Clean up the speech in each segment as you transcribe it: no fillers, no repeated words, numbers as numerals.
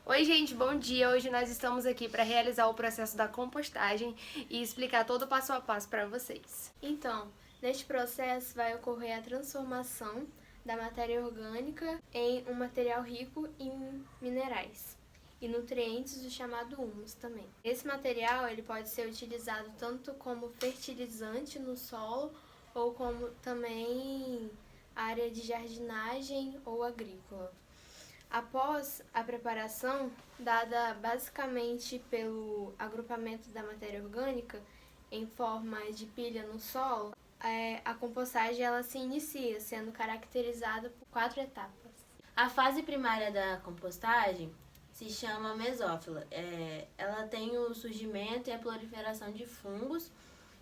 Oi gente, bom dia! Hoje nós estamos aqui para realizar o processo da compostagem e explicar todo o passo a passo para vocês. Então, neste processo vai ocorrer a transformação da matéria orgânica em um material rico em minerais e nutrientes, o chamado humus também. Esse material ele pode ser utilizado tanto como fertilizante no solo ou como também área de jardinagem ou agrícola. Após a preparação, dada basicamente pelo agrupamento da matéria orgânica em forma de pilha no solo, a compostagem ela se inicia, sendo caracterizada por 4 etapas. A fase primária da compostagem se chama mesófila. Ela tem o surgimento e a proliferação de fungos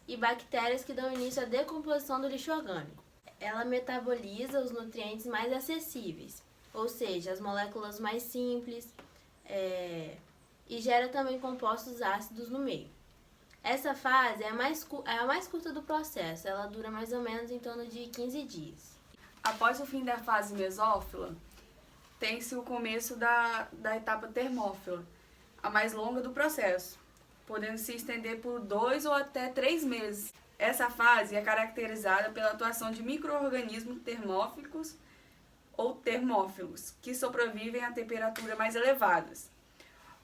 e bactérias que dão início à decomposição do lixo orgânico. Ela metaboliza os nutrientes mais acessíveis, ou seja, as moléculas mais simples, e gera também compostos ácidos no meio. Essa fase é a mais curta do processo, ela dura mais ou menos em torno de 15 dias. Após o fim da fase mesófila, tem-se o começo da etapa termófila, a mais longa do processo, podendo se estender por 2 ou até 3 meses. Essa fase é caracterizada pela atuação de micro-organismos termóficos ou termófilos, que sobrevivem a temperaturas mais elevadas,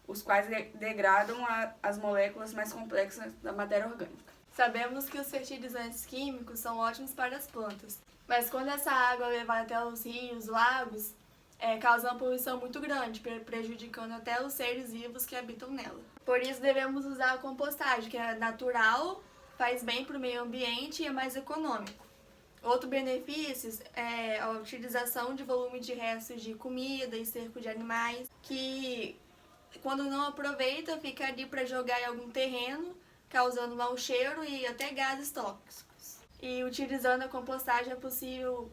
os quais degradam as moléculas mais complexas da matéria orgânica. Sabemos que os fertilizantes químicos são ótimos para as plantas, mas quando essa água é levada até os rios, lagos, causa uma poluição muito grande, prejudicando até os seres vivos que habitam nela. Por isso devemos usar a compostagem, que é natural, faz bem para o meio ambiente e é mais econômico. Outro benefício é a utilização de volume de restos de comida, esterco de animais, que quando não aproveita fica ali para jogar em algum terreno, causando mau cheiro e até gases tóxicos. E utilizando a compostagem é possível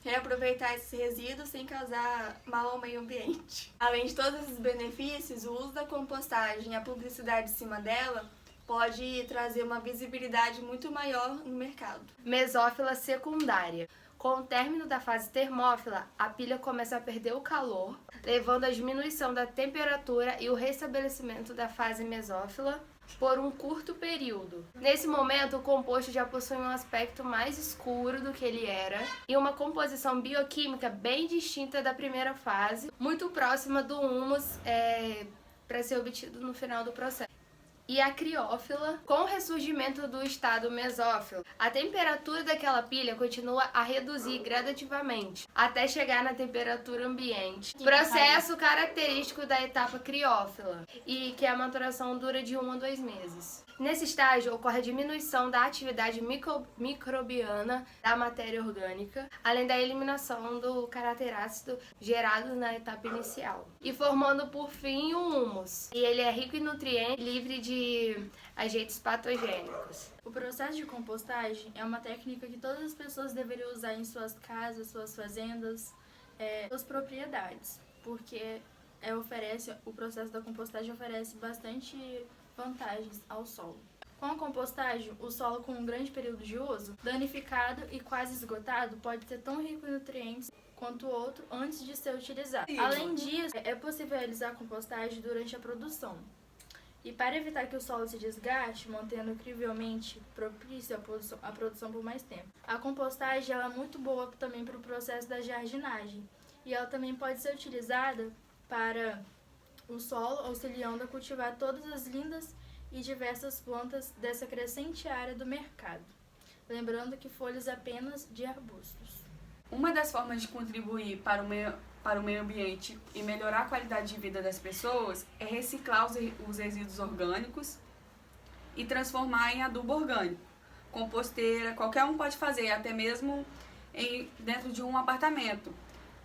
reaproveitar esses resíduos sem causar mal ao meio ambiente. Além de todos esses benefícios, o uso da compostagem e a publicidade em cima dela pode trazer uma visibilidade muito maior no mercado. Mesófila secundária. Com o término da fase termófila, a pilha começa a perder o calor, levando à diminuição da temperatura e o restabelecimento da fase mesófila por um curto período. Nesse momento, o composto já possui um aspecto mais escuro do que ele era e uma composição bioquímica bem distinta da primeira fase, muito próxima do humus para ser obtido no final do processo. E a criófila, com o ressurgimento do estado mesófilo, a temperatura daquela pilha continua a reduzir gradativamente, até chegar na temperatura ambiente. Processo característico da etapa criófila, e que a maturação dura de 1 a 2 meses. Nesse estágio, ocorre a diminuição da atividade microbiana da matéria orgânica, além da eliminação do caráter ácido gerado na etapa inicial, e formando por fim o humus. E ele é rico em nutrientes, livre de agentes patogênicos. O processo de compostagem é uma técnica que todas as pessoas deveriam usar em suas casas, suas fazendas, suas propriedades, porque o processo da compostagem oferece bastante vantagens ao solo. Com a compostagem, o solo com um grande período de uso, danificado e quase esgotado, pode ser tão rico em nutrientes quanto o outro antes de ser utilizado. Além disso, é possível realizar a compostagem durante a produção. E para evitar que o solo se desgaste, mantendo incrivelmente propício à produção por mais tempo. A compostagem ela é muito boa também para o processo da jardinagem. E ela também pode ser utilizada para o solo, auxiliando a cultivar todas as lindas e diversas plantas dessa crescente área do mercado. Lembrando que folhas apenas de arbustos. Uma das formas de contribuir para o meio ambiente e melhorar a qualidade de vida das pessoas é reciclar os resíduos orgânicos e transformar em adubo orgânico. Composteira, qualquer um pode fazer, até mesmo dentro de um apartamento.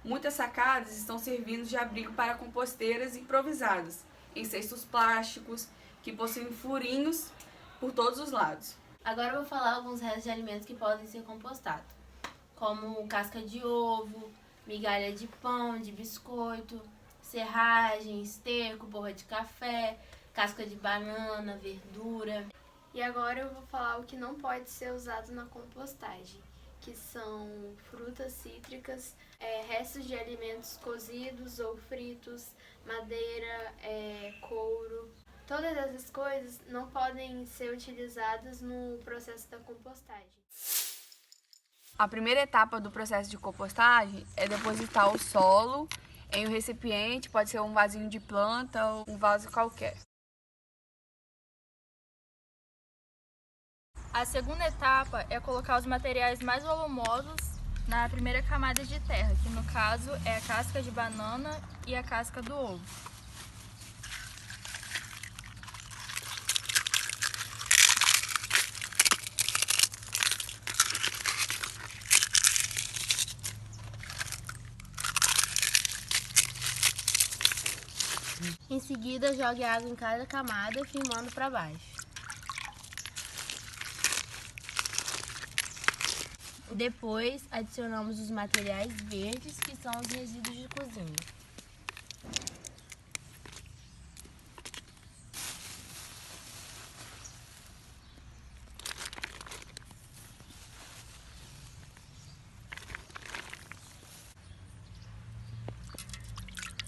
Muitas sacadas estão servindo de abrigo para composteiras improvisadas, em cestos plásticos, que possuem furinhos por todos os lados. Agora eu vou falar alguns restos de alimentos que podem ser compostados, como casca de ovo, migalha de pão, de biscoito, serragem, esterco, borra de café, casca de banana, verdura. E agora eu vou falar o que não pode ser usado na compostagem, que são frutas cítricas, restos de alimentos cozidos ou fritos, madeira, couro. Todas essas coisas não podem ser utilizadas no processo da compostagem. A primeira etapa do processo de compostagem é depositar o solo em um recipiente, pode ser um vasinho de planta ou um vaso qualquer. A segunda etapa é colocar os materiais mais volumosos na primeira camada de terra, que no caso é a casca de banana e a casca do ovo. Em seguida, jogue água em cada camada, firmando para baixo. Depois, adicionamos os materiais verdes, que são os resíduos de cozinha.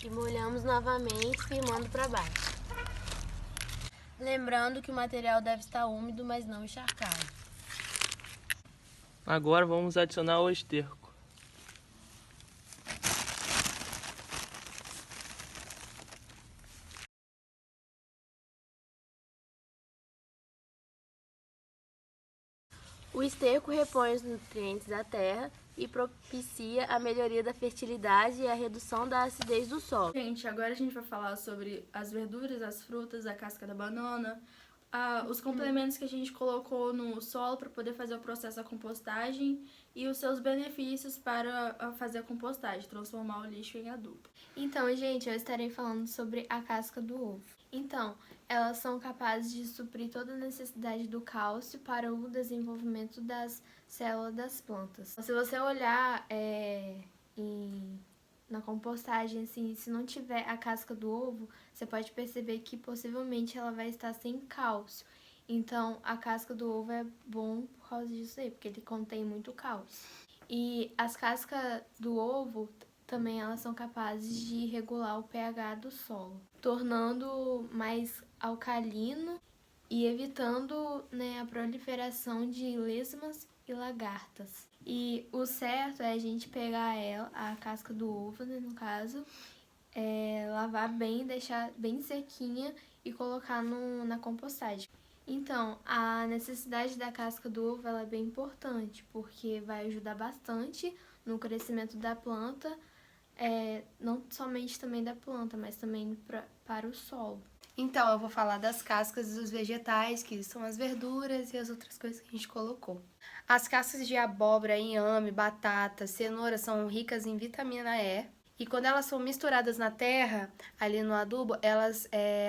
E molhamos novamente, firmando para baixo. Lembrando que o material deve estar úmido, mas não encharcado. Agora vamos adicionar o esterco. O esterco repõe os nutrientes da terra e propicia a melhoria da fertilidade e a redução da acidez do solo. Gente, agora a gente vai falar sobre as verduras, as frutas, a casca da banana, os complementos que a gente colocou no solo para poder fazer o processo da compostagem e os seus benefícios para fazer a compostagem, transformar o lixo em adubo. Então, gente, eu estarei falando sobre a casca do ovo. Então, elas são capazes de suprir toda a necessidade do cálcio para o desenvolvimento das células das plantas. Se você olhar na compostagem, assim, se não tiver a casca do ovo, você pode perceber que possivelmente ela vai estar sem cálcio. Então, a casca do ovo é bom por causa disso aí, porque ele contém muito cálcio. E as cascas do ovo também elas são capazes de regular o pH do solo, tornando mais alcalino e evitando, né, a proliferação de lesmas e lagartas. E o certo é a gente pegar a casca do ovo, né, no caso, lavar bem, deixar bem sequinha e colocar na compostagem. Então, a necessidade da casca do ovo ela é bem importante, porque vai ajudar bastante no crescimento da planta, não somente também da planta, mas também para o solo. Então, eu vou falar das cascas dos vegetais, que são as verduras e as outras coisas que a gente colocou. As cascas de abóbora, inhame, batata, cenoura são ricas em vitamina E. E quando elas são misturadas na terra, ali no adubo, elas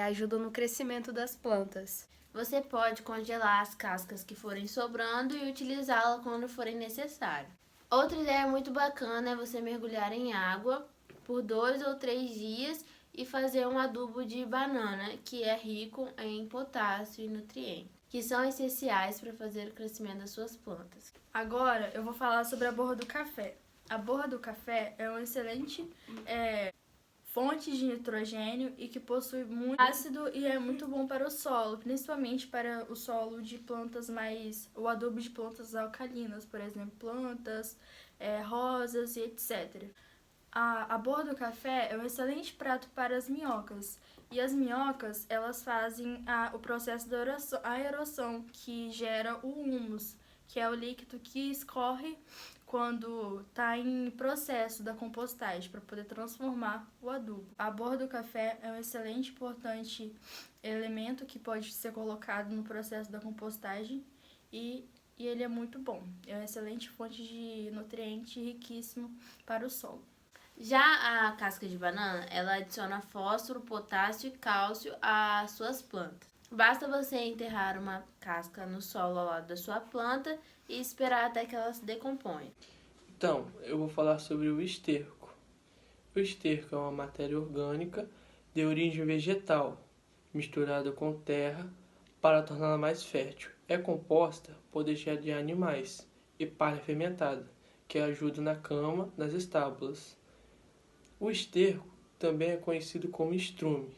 ajudam no crescimento das plantas. Você pode congelar as cascas que forem sobrando e utilizá-la quando forem necessário. Outra ideia muito bacana é você mergulhar em água por 2 ou 3 dias e fazer um adubo de banana, que é rico em potássio e nutrientes, que são essenciais para fazer o crescimento das suas plantas. Agora eu vou falar sobre a borra do café. A borra do café é uma excelente fonte de nitrogênio e que possui muito ácido e é muito bom para o solo, principalmente para o solo de plantas o adubo de plantas alcalinas, por exemplo, plantas, rosas e etc. A borra do café é um excelente prato para as minhocas. E as minhocas, elas fazem o processo da aeração, que gera o humus, que é o líquido que escorre quando está em processo da compostagem, para poder transformar o adubo. A borra do café é um excelente, importante elemento que pode ser colocado no processo da compostagem e ele é muito bom. É uma excelente fonte de nutriente riquíssimo para o solo. Já a casca de banana, ela adiciona fósforo, potássio e cálcio às suas plantas. Basta você enterrar uma casca no solo ao lado da sua planta e esperar até que ela se decomponha. Então, eu vou falar sobre o esterco. O esterco é uma matéria orgânica de origem vegetal, misturada com terra para torná-la mais fértil. É composta por deixar de animais e palha fermentada, que ajuda na cama, nas estábulas. O esterco também é conhecido como estrume,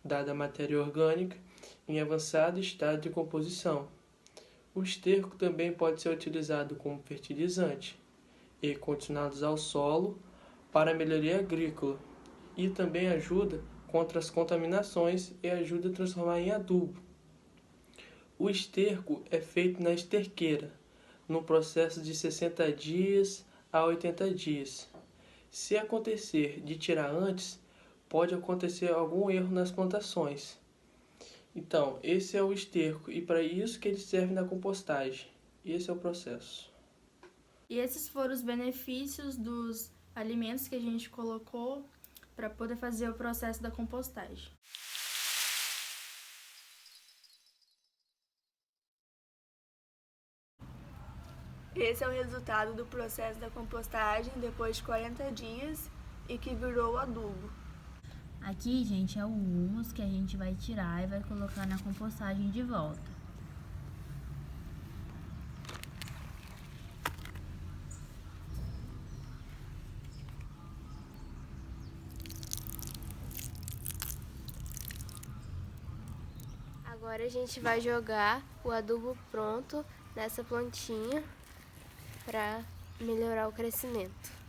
dada a matéria orgânica em avançado estado de composição. O esterco também pode ser utilizado como fertilizante e continuados ao solo para a melhoria agrícola e também ajuda contra as contaminações e ajuda a transformar em adubo. O esterco é feito na esterqueira, no processo de 60 dias a 80 dias. Se acontecer de tirar antes, pode acontecer algum erro nas plantações. Então, esse é o esterco e para isso que ele serve na compostagem. Esse é o processo. E esses foram os benefícios dos alimentos que a gente colocou para poder fazer o processo da compostagem. Esse é o resultado do processo da compostagem depois de 40 dias e que virou o adubo. Aqui, gente, é o humus que a gente vai tirar e vai colocar na compostagem de volta. Agora a gente vai jogar o adubo pronto nessa plantinha para melhorar o crescimento.